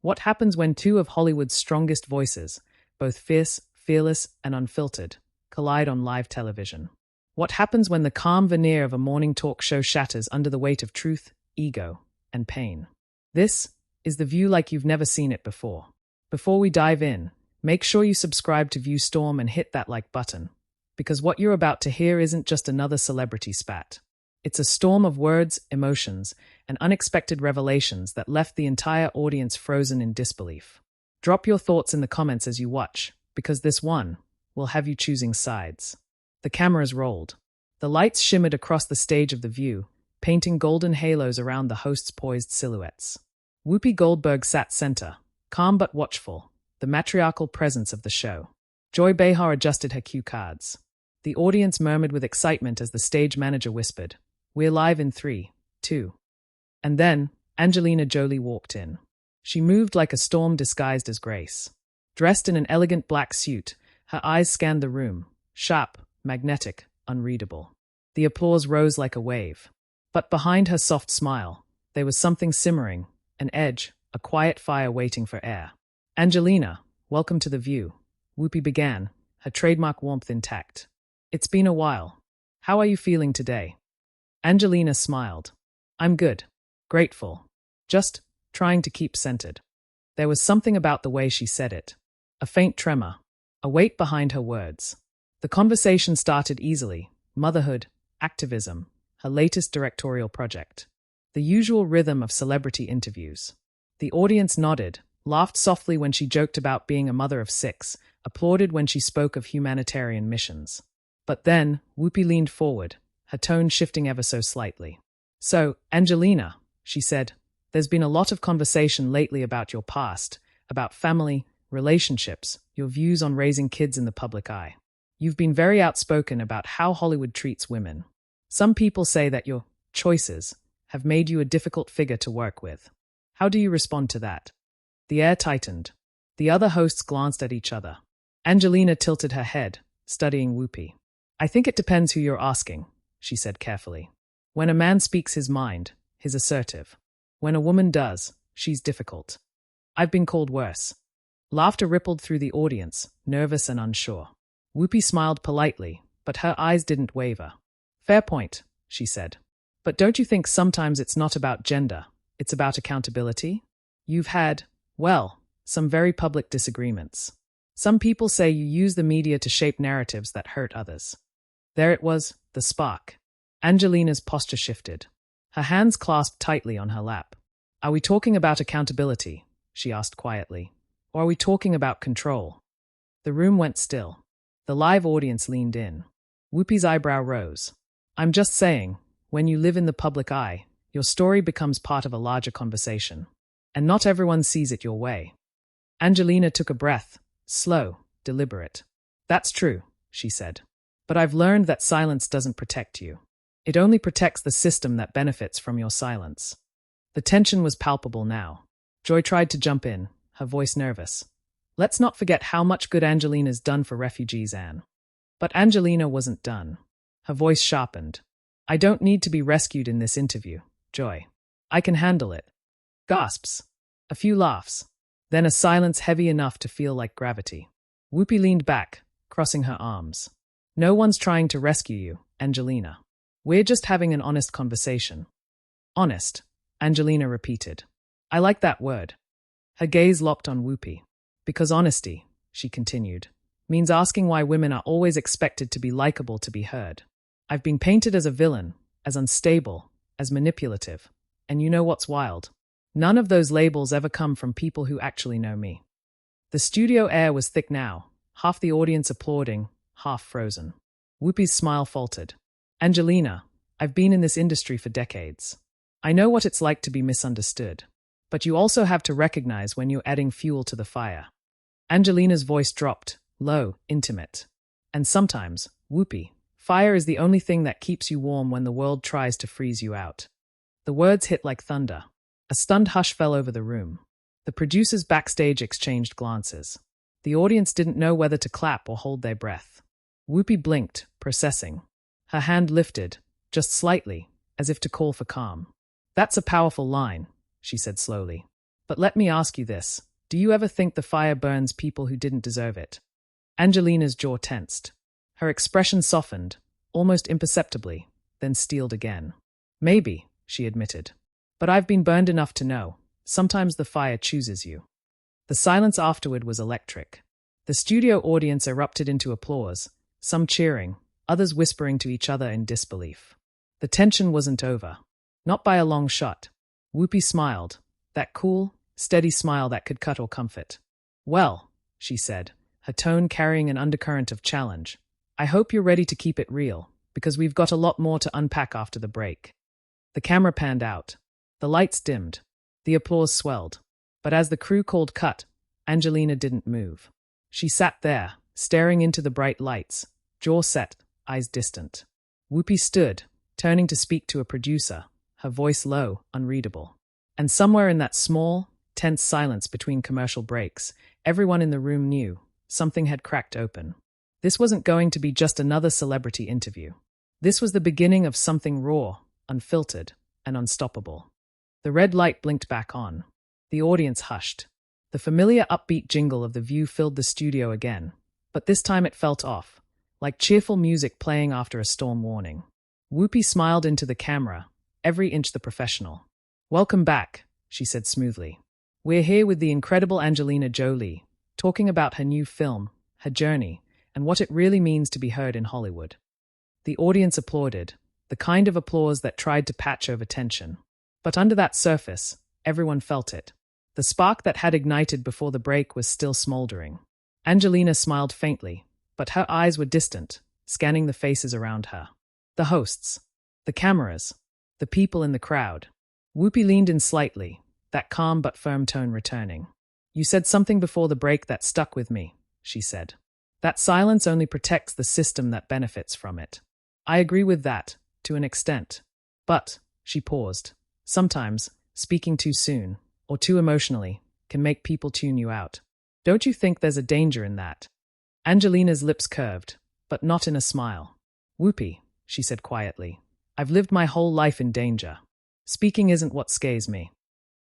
What happens when two of Hollywood's strongest voices, both fierce, fearless, and unfiltered, collide on live television? What happens when the calm veneer of a morning talk show shatters under the weight of truth, ego, and pain? This is The View like you've never seen it before. Before we dive in, make sure you subscribe to View Storm and hit that like button, because what you're about to hear isn't just another celebrity spat. It's a storm of words, emotions, and unexpected revelations that left the entire audience frozen in disbelief. Drop your thoughts in the comments as you watch, because this one will have you choosing sides. The cameras rolled. The lights shimmered across the stage of The View, painting golden halos around the hosts' poised silhouettes. Whoopi Goldberg sat center, calm but watchful, the matriarchal presence of the show. Joy Behar adjusted her cue cards. The audience murmured with excitement as the stage manager whispered, "We're live in 3, 2. And then, Angelina Jolie walked in. She moved like a storm disguised as grace. Dressed in an elegant black suit, her eyes scanned the room, sharp, magnetic, unreadable. The applause rose like a wave. But behind her soft smile, there was something simmering, an edge, a quiet fire waiting for air. "Angelina, welcome to The View," Whoopi began, her trademark warmth intact. "It's been a while. How are you feeling today?" Angelina smiled. "I'm good. Grateful. Just trying to keep centered." There was something about the way she said it. A faint tremor, a weight behind her words. The conversation started easily. Motherhood, activism, her latest directorial project. The usual rhythm of celebrity interviews. The audience nodded, laughed softly when she joked about being a mother of 6, applauded when she spoke of humanitarian missions. But then, Whoopi leaned forward, her tone shifting ever so slightly. "So, Angelina," she said, "there's been a lot of conversation lately about your past, about family, relationships, your views on raising kids in the public eye. You've been very outspoken about how Hollywood treats women. Some people say that your choices have made you a difficult figure to work with. How do you respond to that?" The air tightened. The other hosts glanced at each other. Angelina tilted her head, studying Whoopi. "I think it depends who you're asking," she said carefully. "When a man speaks his mind, he's assertive. When a woman does, she's difficult. I've been called worse." Laughter rippled through the audience, nervous and unsure. Whoopi smiled politely, but her eyes didn't waver. "Fair point," she said. "But don't you think sometimes it's not about gender, it's about accountability? You've had, well, some very public disagreements. Some people say you use the media to shape narratives that hurt others." There it was, the spark. Angelina's posture shifted. Her hands clasped tightly on her lap. "Are we talking about accountability?" she asked quietly. "Or are we talking about control?" The room went still. The live audience leaned in. Whoopi's eyebrow rose. "I'm just saying, when you live in the public eye, your story becomes part of a larger conversation. And not everyone sees it your way." Angelina took a breath, slow, deliberate. "That's true," she said. "But I've learned that silence doesn't protect you. It only protects the system that benefits from your silence." The tension was palpable now. Joy tried to jump in, her voice nervous. "Let's not forget how much good Angelina's done for refugees, Anne." But Angelina wasn't done. Her voice sharpened. "I don't need to be rescued in this interview, Joy. I can handle it." Gasps. A few laughs. Then a silence heavy enough to feel like gravity. Whoopi leaned back, crossing her arms. "No one's trying to rescue you, Angelina. We're just having an honest conversation." "Honest," Angelina repeated. "I like that word." Her gaze locked on Whoopi. "Because honesty," she continued, "means asking why women are always expected to be likable to be heard. I've been painted as a villain, as unstable, as manipulative. And you know what's wild? None of those labels ever come from people who actually know me." The studio air was thick now, half the audience applauding, half frozen. Whoopi's smile faltered. "Angelina, I've been in this industry for decades. I know what it's like to be misunderstood. But you also have to recognize when you're adding fuel to the fire." Angelina's voice dropped, low, intimate. "And sometimes, Whoopi, fire is the only thing that keeps you warm when the world tries to freeze you out." The words hit like thunder. A stunned hush fell over the room. The producers backstage exchanged glances. The audience didn't know whether to clap or hold their breath. Whoopi blinked, processing. Her hand lifted, just slightly, as if to call for calm. "That's a powerful line," she said slowly. But let me ask you this. Do you ever think the fire burns people who didn't deserve it? Angelina's jaw tensed. Her expression softened, almost imperceptibly, then steeled again. Maybe, she admitted. But I've been burned enough to know. Sometimes the fire chooses you. The silence afterward was electric. The studio audience erupted into applause, some cheering, others whispering to each other in disbelief. The tension wasn't over. Not by a long shot. Whoopi smiled, that cool, steady smile that could cut or comfort. Well, she said, her tone carrying an undercurrent of challenge, I hope you're ready to keep it real, because we've got a lot more to unpack after the break. The camera panned out. The lights dimmed. The applause swelled. But as the crew called cut, Angelina didn't move. She sat there, staring into the bright lights, jaw set, eyes distant. Whoopi stood, turning to speak to a producer, her voice low, unreadable. And somewhere in that small, tense silence between commercial breaks, everyone in the room knew something had cracked open. This wasn't going to be just another celebrity interview. This was the beginning of something raw, unfiltered, and unstoppable. The red light blinked back on. The audience hushed. The familiar upbeat jingle of The View filled the studio again, but this time it felt off, like cheerful music playing after a storm warning. Whoopi smiled into the camera, every inch the professional. Welcome back, she said smoothly. We're here with the incredible Angelina Jolie, talking about her new film, her journey, and what it really means to be heard in Hollywood. The audience applauded, the kind of applause that tried to patch over tension. But under that surface, everyone felt it. The spark that had ignited before the break was still smoldering. Angelina smiled faintly, but her eyes were distant, scanning the faces around her. The hosts, the cameras, the people in the crowd. Whoopi leaned in slightly, that calm but firm tone returning. You said something before the break that stuck with me, she said. That silence only protects the system that benefits from it. I agree with that, to an extent. But, she paused, sometimes, speaking too soon, or too emotionally, can make people tune you out. Don't you think there's a danger in that? Angelina's lips curved, but not in a smile. Whoopi, she said quietly, I've lived my whole life in danger. Speaking isn't what scares me.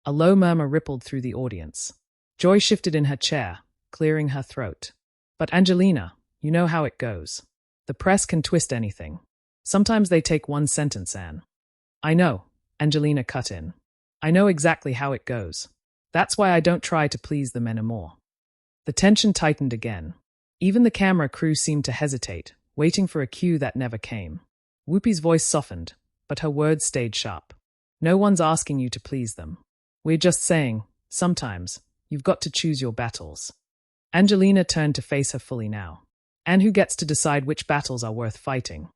A low murmur rippled through the audience. Joy shifted in her chair, clearing her throat. But Angelina, you know how it goes. The press can twist anything. Sometimes they take one sentence, Anne. I know, Angelina cut in. I know exactly how it goes. That's why I don't try to please them anymore. The tension tightened again. Even the camera crew seemed to hesitate, waiting for a cue that never came. Whoopi's voice softened, but her words stayed sharp. No one's asking you to please them. We're just saying, sometimes, you've got to choose your battles. Angelina turned to face her fully now. And who gets to decide which battles are worth fighting?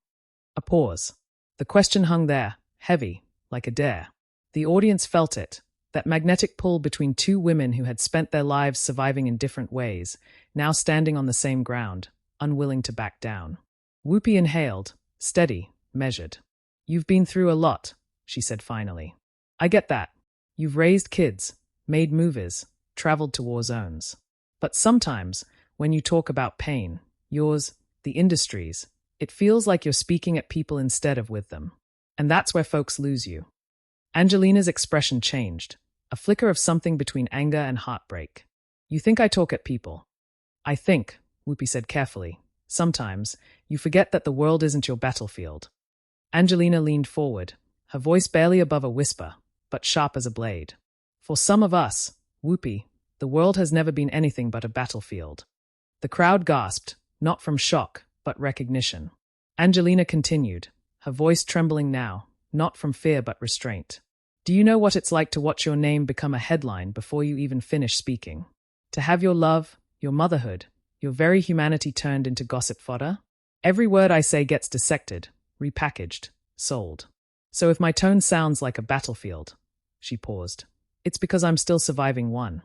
A pause. The question hung there, heavy, like a dare. The audience felt it, that magnetic pull between two women who had spent their lives surviving in different ways, now standing on the same ground, unwilling to back down. Whoopi inhaled, steady, measured. You've been through a lot, she said finally. I get that. You've raised kids, made movies, traveled to war zones. But sometimes, when you talk about pain, yours, the industry's, it feels like you're speaking at people instead of with them. And that's where folks lose you. Angelina's expression changed, a flicker of something between anger and heartbreak. You think I talk at people? I think, Whoopi said carefully, sometimes you forget that the world isn't your battlefield. Angelina leaned forward, her voice barely above a whisper, but sharp as a blade. For some of us, Whoopi, the world has never been anything but a battlefield. The crowd gasped, not from shock, but recognition. Angelina continued, her voice trembling now, not from fear but restraint. Do you know what it's like to watch your name become a headline before you even finish speaking? To have your love, your motherhood, your very humanity turned into gossip fodder? Every word I say gets dissected, repackaged, sold. So if my tone sounds like a battlefield, she paused, it's because I'm still surviving one.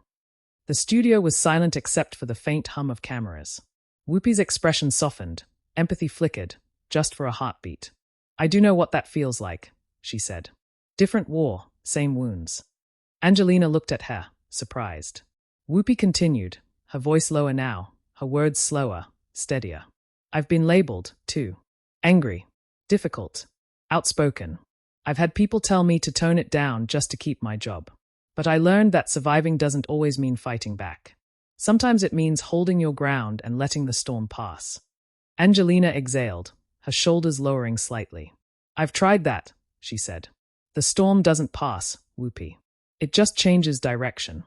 The studio was silent except for the faint hum of cameras. Whoopi's expression softened, empathy flickered, just for a heartbeat. I do know what that feels like, she said. Different war, same wounds. Angelina looked at her, surprised. Whoopi continued, her voice lower now, her words slower, steadier. I've been labeled, too. Angry, difficult, outspoken. I've had people tell me to tone it down just to keep my job. But I learned that surviving doesn't always mean fighting back. Sometimes it means holding your ground and letting the storm pass. Angelina exhaled, her shoulders lowering slightly. I've tried that, she said. The storm doesn't pass, Whoopi. It just changes direction.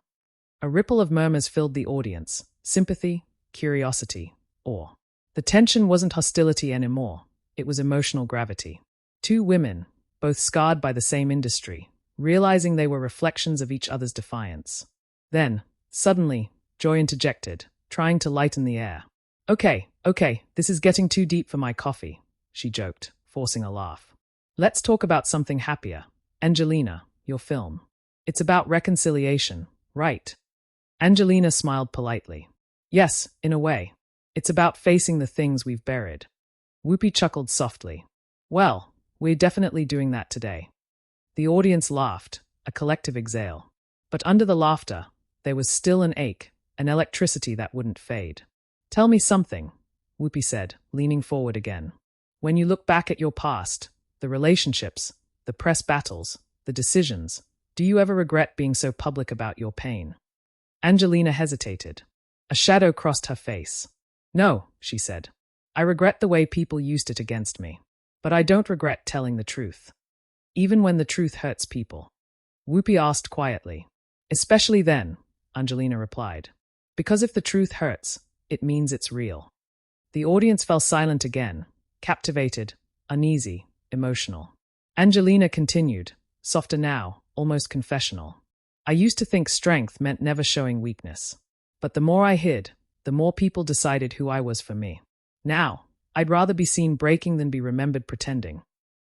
A ripple of murmurs filled the audience. Sympathy, curiosity, awe. The tension wasn't hostility anymore. It was emotional gravity. Two women, both scarred by the same industry, realizing they were reflections of each other's defiance. Then, suddenly, Joy interjected, trying to lighten the air. Okay, this is getting too deep for my coffee, she joked, forcing a laugh. Let's talk about something happier. Angelina, your film. It's about reconciliation, right? Angelina smiled politely. Yes, in a way. It's about facing the things we've buried. Whoopi chuckled softly. Well, we're definitely doing that today. The audience laughed, a collective exhale. But under the laughter, there was still an ache, an electricity that wouldn't fade. Tell me something, Whoopi said, leaning forward again. When you look back at your past, the relationships, the press battles, the decisions, do you ever regret being so public about your pain? Angelina hesitated. A shadow crossed her face. No, she said. I regret the way people used it against me. But I don't regret telling the truth. Even when the truth hurts people. Whoopi asked quietly. Especially then, Angelina replied. Because if the truth hurts, it means it's real. The audience fell silent again, captivated, uneasy, emotional. Angelina continued, softer now, almost confessional. I used to think strength meant never showing weakness. But the more I hid, the more people decided who I was for me. Now, I'd rather be seen breaking than be remembered pretending.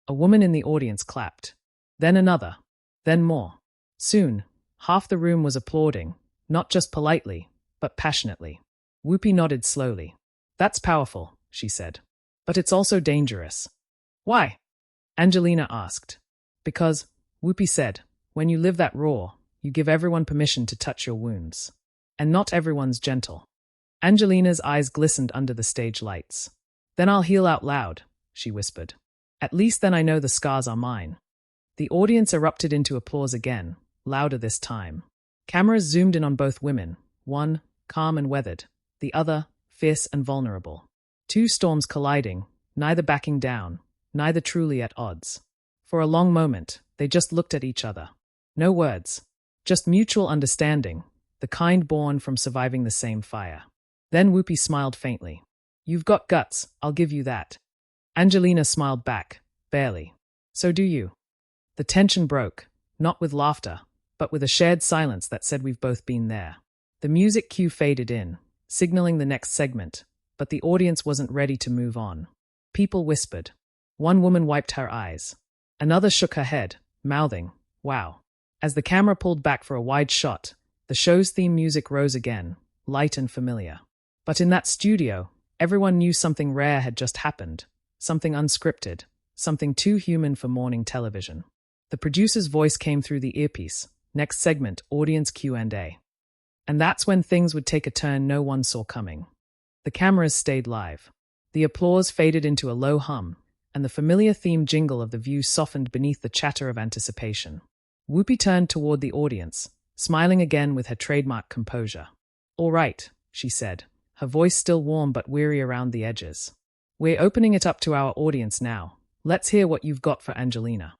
A woman in the audience clapped. Then another. Then more. Soon, half the room was applauding, not just politely, but passionately. Whoopi nodded slowly. That's powerful, she said. But it's also dangerous. Why? Angelina asked. Because, Whoopi said, when you live that raw, you give everyone permission to touch your wounds. And not everyone's gentle. Angelina's eyes glistened under the stage lights. Then I'll heal out loud, she whispered. At least then I know the scars are mine. The audience erupted into applause again, louder this time. Cameras zoomed in on both women, one, calm and weathered, the other, fierce and vulnerable. Two storms colliding, neither backing down, neither truly at odds. For a long moment, they just looked at each other. No words, just mutual understanding, the kind born from surviving the same fire. Then Whoopi smiled faintly. You've got guts, I'll give you that. Angelina smiled back, barely. So do you. The tension broke, not with laughter, but with a shared silence that said we've both been there. The music cue faded in, signaling the next segment, but the audience wasn't ready to move on. People whispered. One woman wiped her eyes. Another shook her head, mouthing, wow. As the camera pulled back for a wide shot, the show's theme music rose again, light and familiar. But in that studio, everyone knew something rare had just happened, something unscripted, something too human for morning television. The producer's voice came through the earpiece. Next segment, audience Q&A. And that's when things would take a turn no one saw coming. The cameras stayed live. The applause faded into a low hum, and the familiar theme jingle of The View softened beneath the chatter of anticipation. Whoopi turned toward the audience, smiling again with her trademark composure. All right, she said, her voice still warm but weary around the edges. We're opening it up to our audience now. Let's hear what you've got for Angelina.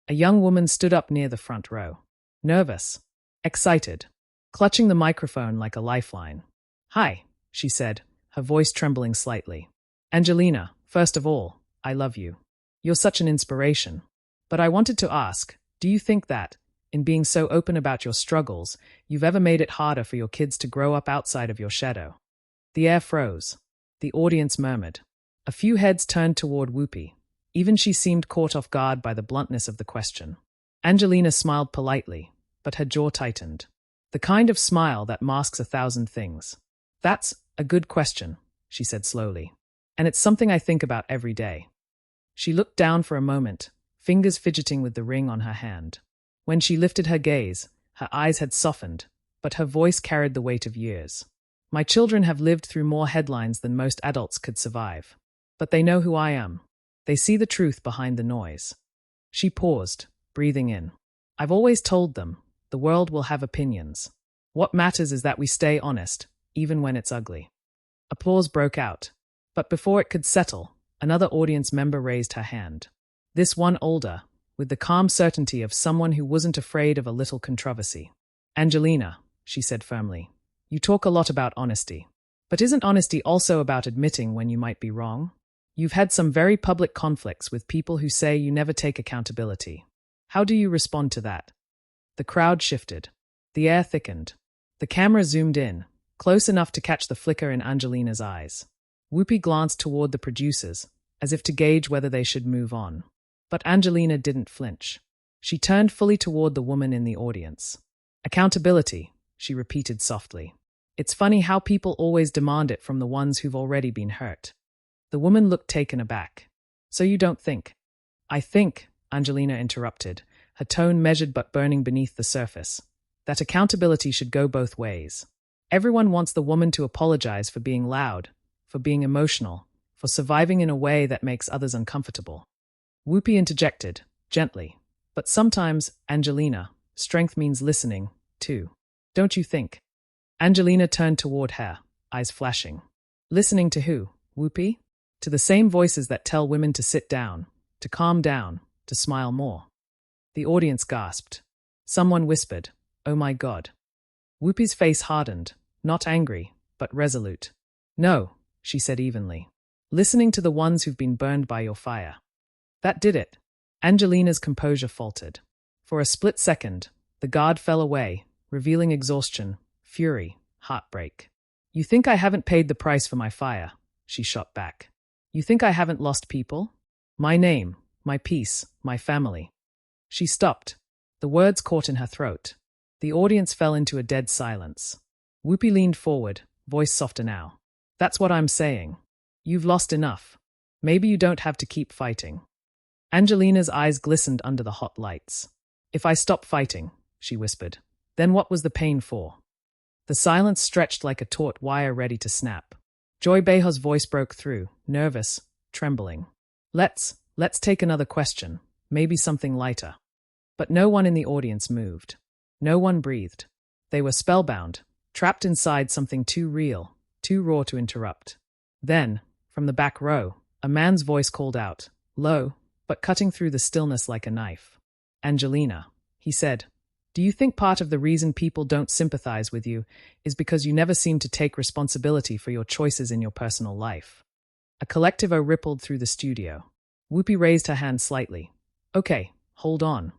A young woman stood up near the front row. Nervous, excited, clutching the microphone like a lifeline. Hi, she said, her voice trembling slightly. Angelina, first of all, I love you. You're such an inspiration. But I wanted to ask, do you think that, in being so open about your struggles, you've ever made it harder for your kids to grow up outside of your shadow? The air froze. The audience murmured. A few heads turned toward Whoopi. Even she seemed caught off guard by the bluntness of the question. Angelina smiled politely, but her jaw tightened. The kind of smile that masks 1,000 things. That's a good question, she said slowly. And it's something I think about every day. She looked down for a moment, fingers fidgeting with the ring on her hand. When she lifted her gaze, her eyes had softened, but her voice carried the weight of years. My children have lived through more headlines than most adults could survive. But they know who I am. They see the truth behind the noise. She paused, breathing in. I've always told them, The world will have opinions. What matters is that we stay honest, even when it's ugly. Applause broke out. But before it could settle, another audience member raised her hand. This one older, with the calm certainty of someone who wasn't afraid of a little controversy. Angelina, she said firmly, you talk a lot about honesty. But isn't honesty also about admitting when you might be wrong? You've had some very public conflicts with people who say you never take accountability. How do you respond to that? The crowd shifted. The air thickened. The camera zoomed in, close enough to catch the flicker in Angelina's eyes. Whoopi glanced toward the producers, as if to gauge whether they should move on. But Angelina didn't flinch. She turned fully toward the woman in the audience. Accountability, she repeated softly. It's funny how people always demand it from the ones who've already been hurt. The woman looked taken aback. So you don't think? I think, Angelina interrupted, her tone measured but burning beneath the surface, that accountability should go both ways. Everyone wants the woman to apologize for being loud, for being emotional, for surviving in a way that makes others uncomfortable. Whoopi interjected, gently. But sometimes, Angelina, strength means listening, too. Don't you think? Angelina turned toward her, eyes flashing. Listening to who, Whoopi? To the same voices that tell women to sit down, to calm down, to smile more. The audience gasped. Someone whispered, "Oh my God." Whoopi's face hardened, not angry, but resolute. "No," she said evenly. "Listening to the ones who've been burned by your fire." That did it. Angelina's composure faltered. For a split second, the guard fell away, revealing exhaustion, fury, heartbreak. "You think I haven't paid the price for my fire?" she shot back. "You think I haven't lost people? My name, my peace, my family." She stopped. The words caught in her throat. The audience fell into a dead silence. Whoopi leaned forward, voice softer now. "That's what I'm saying. You've lost enough. Maybe you don't have to keep fighting." Angelina's eyes glistened under the hot lights. "If I stop fighting," she whispered, "then what was the pain for?" The silence stretched like a taut wire ready to snap. Joy Beha's voice broke through, nervous, trembling. Let's take another question, maybe something lighter." But no one in the audience moved. No one breathed. They were spellbound, trapped inside something too real, too raw to interrupt. Then, from the back row, a man's voice called out, low, but cutting through the stillness like a knife. "Angelina," he said, "do you think part of the reason people don't sympathize with you is because you never seem to take responsibility for your choices in your personal life?" A collective O rippled through the studio. Whoopi raised her hand slightly. "Okay, hold on."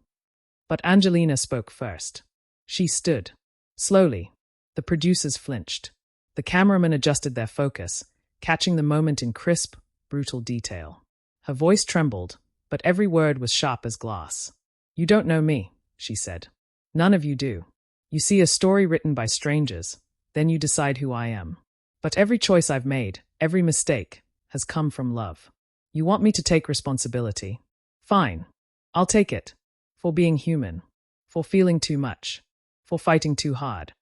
But Angelina spoke first. She stood. Slowly. The producers flinched. The cameramen adjusted their focus, catching the moment in crisp, brutal detail. Her voice trembled, but every word was sharp as glass. "You don't know me," she said. "None of you do. You see a story written by strangers, then you decide who I am. But every choice I've made, every mistake, has come from love. You want me to take responsibility? Fine. I'll take it. For being human. For feeling too much. For fighting too hard."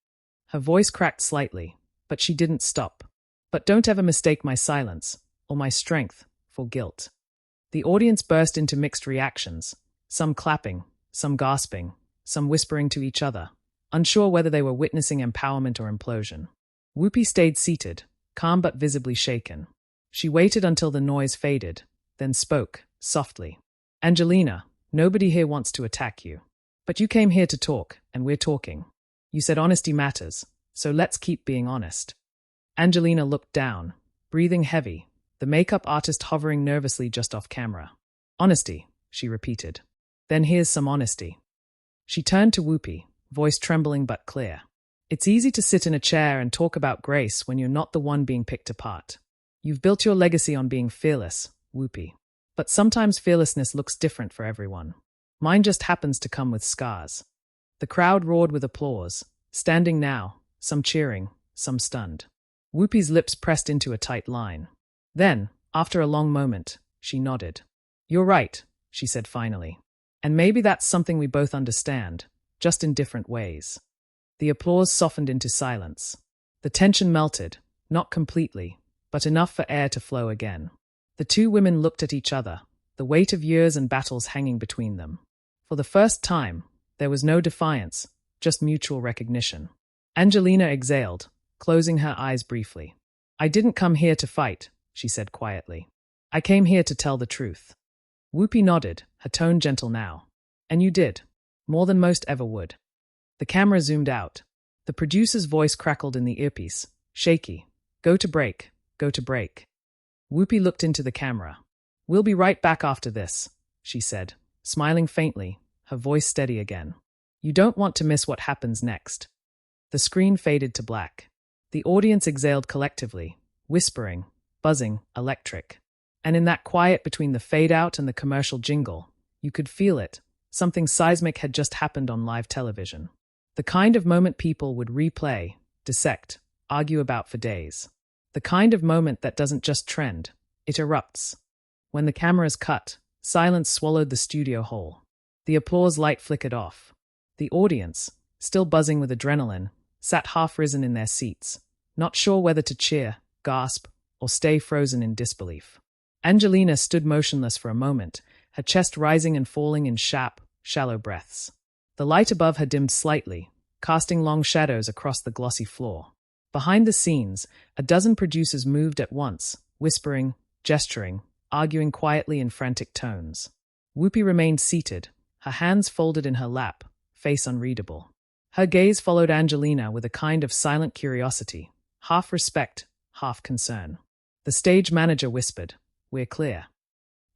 Her voice cracked slightly, but she didn't stop. "But don't ever mistake my silence, or my strength, for guilt." The audience burst into mixed reactions, some clapping, some gasping, some whispering to each other, unsure whether they were witnessing empowerment or implosion. Whoopi stayed seated, calm but visibly shaken. She waited until the noise faded, then spoke, softly. "Angelina, nobody here wants to attack you. But you came here to talk, and we're talking. You said honesty matters, so let's keep being honest." Angelina looked down, breathing heavy, the makeup artist hovering nervously just off camera. "Honesty," she repeated. "Then here's some honesty." She turned to Whoopi, voice trembling but clear. "It's easy to sit in a chair and talk about grace when you're not the one being picked apart. You've built your legacy on being fearless, Whoopi. But sometimes fearlessness looks different for everyone. Mine just happens to come with scars." The crowd roared with applause, standing now, some cheering, some stunned. Whoopi's lips pressed into a tight line. Then, after a long moment, she nodded. "You're right," she said finally. "And maybe that's something we both understand, just in different ways." The applause softened into silence. The tension melted, not completely, but enough for air to flow again. The two women looked at each other, the weight of years and battles hanging between them. For the first time, there was no defiance, just mutual recognition. Angelina exhaled, closing her eyes briefly. I didn't come here to fight, she said quietly. I came here to tell the truth. Whoopi nodded, her tone gentle now. And you did. More than most ever would. The camera zoomed out. The producer's voice crackled in the earpiece, shaky. Go to break. Go to break. Whoopi looked into the camera. We'll be right back after this, she said, smiling faintly, her voice steady again. You don't want to miss what happens next. The screen faded to black. The audience exhaled collectively, whispering, buzzing, electric. And in that quiet between the fade-out and the commercial jingle, you could feel it. Something seismic had just happened on live television. The kind of moment people would replay, dissect, argue about for days. The kind of moment that doesn't just trend, it erupts. When the cameras cut, silence swallowed the studio whole. The applause light flickered off. The audience, still buzzing with adrenaline, sat half-risen in their seats, not sure whether to cheer, gasp, or stay frozen in disbelief. Angelina stood motionless for a moment, her chest rising and falling in shallow breaths. The light above her dimmed slightly, casting long shadows across the glossy floor. Behind the scenes, a dozen producers moved at once, whispering, gesturing, arguing quietly in frantic tones. Whoopi remained seated, her hands folded in her lap, face unreadable. Her gaze followed Angelina with a kind of silent curiosity, half respect, half concern. The stage manager whispered, "We're clear."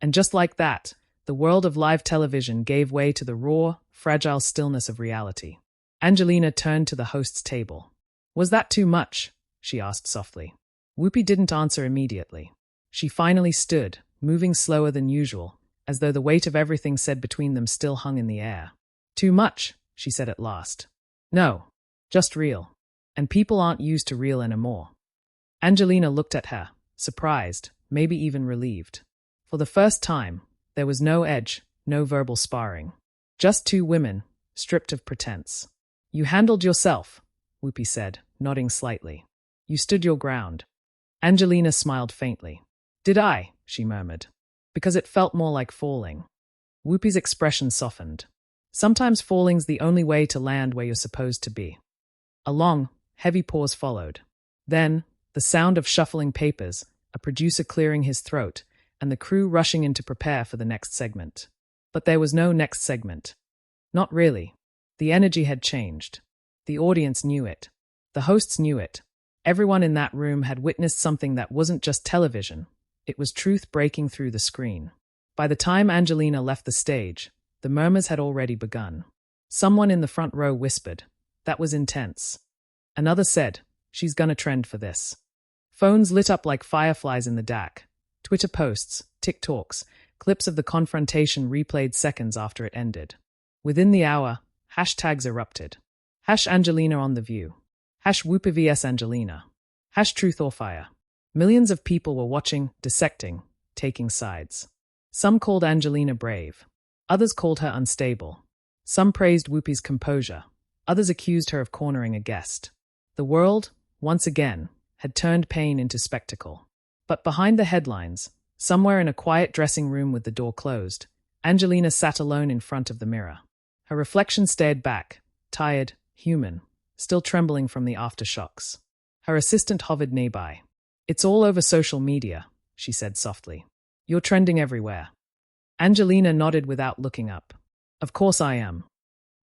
And just like that, the world of live television gave way to the raw, fragile stillness of reality. Angelina turned to the host's table. Was that too much? She asked softly. Whoopi didn't answer immediately. She finally stood, moving slower than usual, as though the weight of everything said between them still hung in the air. Too much, she said at last. No, just real. And people aren't used to real anymore. Angelina looked at her, surprised, maybe even relieved. For the first time, there was no edge, no verbal sparring. Just two women, stripped of pretense. You handled yourself, Whoopi said, nodding slightly. You stood your ground. Angelina smiled faintly. Did I? She murmured. Because it felt more like falling. Whoopi's expression softened. Sometimes falling's the only way to land where you're supposed to be. A long, heavy pause followed. Then, the sound of shuffling papers, a producer clearing his throat, and the crew rushing in to prepare for the next segment. But there was no next segment. Not really. The energy had changed. The audience knew it. The hosts knew it. Everyone in that room had witnessed something that wasn't just television. It was truth breaking through the screen. By the time Angelina left the stage, the murmurs had already begun. Someone in the front row whispered, "That was intense." Another said, "She's gonna trend for this." Phones lit up like fireflies in the DAC. Twitter posts, TikToks, clips of the confrontation replayed seconds after it ended. Within the hour, hashtags erupted. #Angelina on The View. #Whoopi vs Angelina. #Truth or Fire. Millions of people were watching, dissecting, taking sides. Some called Angelina brave. Others called her unstable. Some praised Whoopi's composure. Others accused her of cornering a guest. The world, once again, had turned pain into spectacle. But behind the headlines, somewhere in a quiet dressing room with the door closed, Angelina sat alone in front of the mirror. Her reflection stared back, tired, human, still trembling from the aftershocks. Her assistant hovered nearby. "It's all over social media," she said softly. "You're trending everywhere." Angelina nodded without looking up. "Of course I am."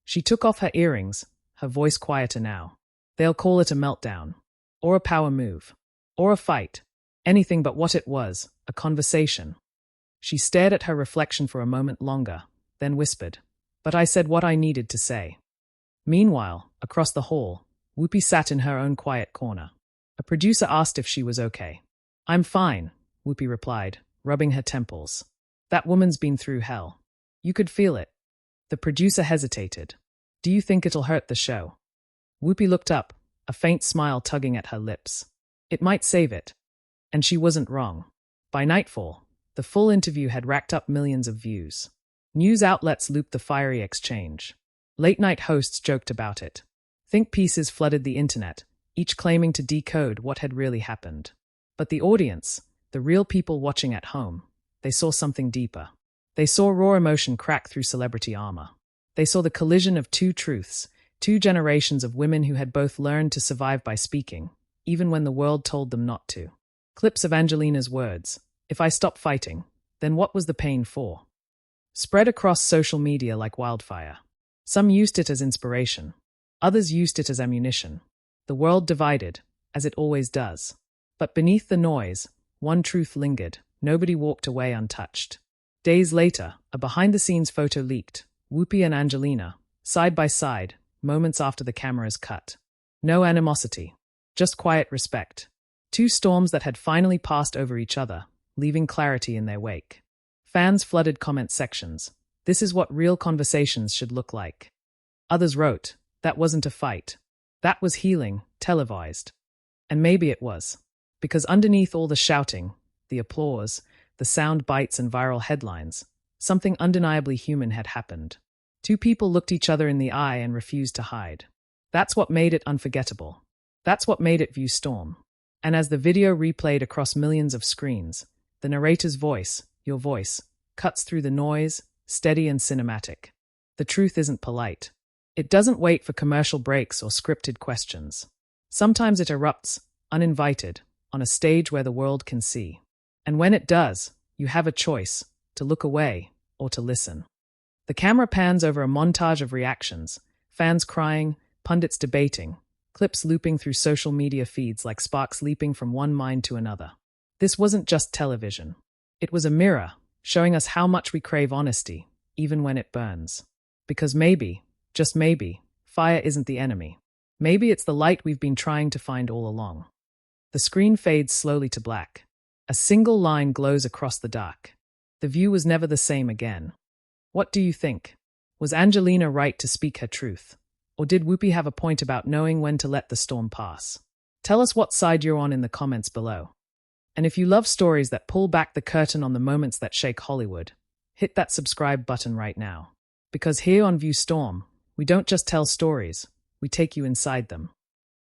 She took off her earrings, her voice quieter now. "They'll call it a meltdown. Or a power move. Or a fight. Anything but what it was, a conversation." She stared at her reflection for a moment longer, then whispered, "But I said what I needed to say." Meanwhile, across the hall, Whoopi sat in her own quiet corner. A producer asked if she was okay. "I'm fine," Whoopi replied, rubbing her temples. "That woman's been through hell. You could feel it." The producer hesitated. "Do you think it'll hurt the show?" Whoopi looked up, a faint smile tugging at her lips. "It might save it." And she wasn't wrong. By nightfall, the full interview had racked up millions of views. News outlets looped the fiery exchange. Late-night hosts joked about it. Think pieces flooded the internet, each claiming to decode what had really happened. But the audience, the real people watching at home, they saw something deeper. They saw raw emotion crack through celebrity armor. They saw the collision of two truths, Two generations of women who had both learned to survive by speaking, even when the world told them not to. Clips of Angelina's words, "If I stop fighting, then what was the pain for?" spread across social media like wildfire. Some used it as inspiration. Others used it as ammunition. The world divided, as it always does. But beneath the noise, one truth lingered. Nobody walked away untouched. Days later, a behind-the-scenes photo leaked. Whoopi and Angelina, side by side, moments after the cameras cut. No animosity, just quiet respect. Two storms that had finally passed over each other, leaving clarity in their wake. Fans flooded comment sections. This is what real conversations should look like. Others wrote, that wasn't a fight. That was healing, televised. And maybe it was. Because underneath all the shouting, the applause, the sound bites and viral headlines, something undeniably human had happened. Two people looked each other in the eye and refused to hide. That's what made it unforgettable. That's what made it view storm. And as the video replayed across millions of screens, the narrator's voice, your voice, cuts through the noise, steady and cinematic. The truth isn't polite. It doesn't wait for commercial breaks or scripted questions. Sometimes it erupts, uninvited, on a stage where the world can see. And when it does, you have a choice, to look away or to listen. The camera pans over a montage of reactions, fans crying, pundits debating, clips looping through social media feeds like sparks leaping from one mind to another. This wasn't just television. It was a mirror, showing us how much we crave honesty, even when it burns. Because maybe, just maybe, fire isn't the enemy. Maybe it's the light we've been trying to find all along. The screen fades slowly to black. A single line glows across the dark. The view was never the same again. What do you think? Was Angelina right to speak her truth? Or did Whoopi have a point about knowing when to let the storm pass? Tell us what side you're on in the comments below. And if you love stories that pull back the curtain on the moments that shake Hollywood, hit that subscribe button right now. Because here on View Storm, we don't just tell stories, we take you inside them.